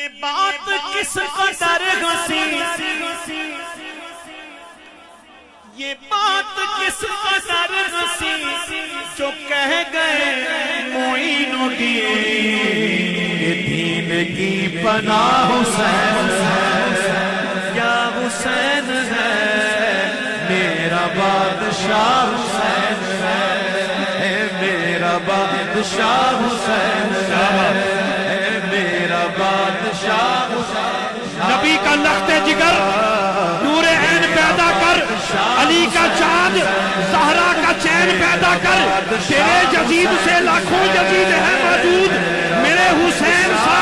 یہ بات کس قدر ہنسی، یہ بات کس قدر ہنسی جو کہہ گئے معین الدین، یہ دین کی پناہ حسین ہے، کیا حسین ہے میرا بادشاہ حسین ہے، میرا بادشاہ حسین ہے، میرا بادشاہ حسین۔ نبی کا لخت جگر نور عین پیدا کر، علی کا چاند زہرا کا چین پیدا کر، تیرے جدید سے لاکھوں جدید ہے موجود، میرے حسین سا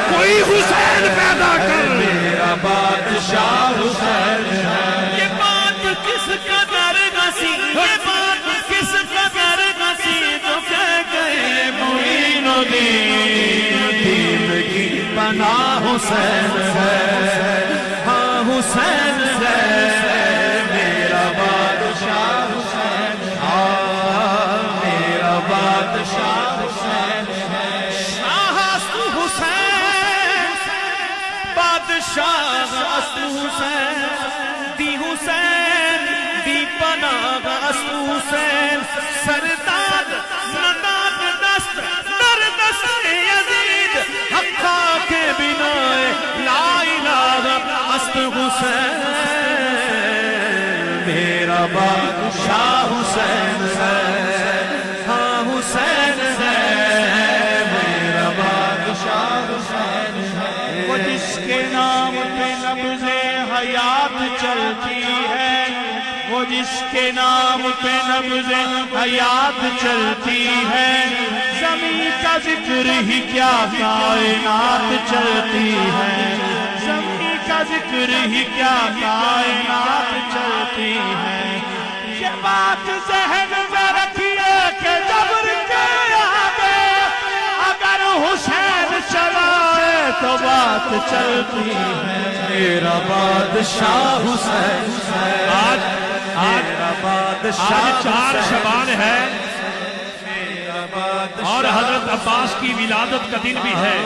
کوئی حسین پیدا کر، میرا بادشاہ حسین ہے۔ یہ بات کس قدر گسی، یہ بات کس قدر گسی جو کہہ گئے معین الدین، دین کی پناہ حسین ہے، ہاں حسین ہے میرا بادشاہ حسین، ہاں میرا بادشاہ حسین ہے۔ شاہ است حسین، بادشاہ است حسین، دی حسین دی پناہ است حسین، سرداد نداد دست در دست یزید، حقا کے بنا لا الہ است حسین، میرا بادشاہ حسین ہے، ہاں حسین ہے میرا بادشاہ حسین ہے۔ وہ جس کے نام پہ نبض حیات چلتی ہے، وہ جس کے نام پہ نبض حیات چلتی ہے، زمین کا ذکر ہی کیا کائنات چلتی ہے، زمین کا ذکر ہی کیا کائنات چلتی ہے۔ یہ بات ذہن میں رکھیے کہ جبر کے آگے اگر حسین چلائے تو بات چلتی ہے، میرا بادشاہ حسین ہے، میرا بادشاہ آج 4 شعبان ہے میرا بادشاہ، اور حضرت عباس کی ولادت کا دن بھی ہے۔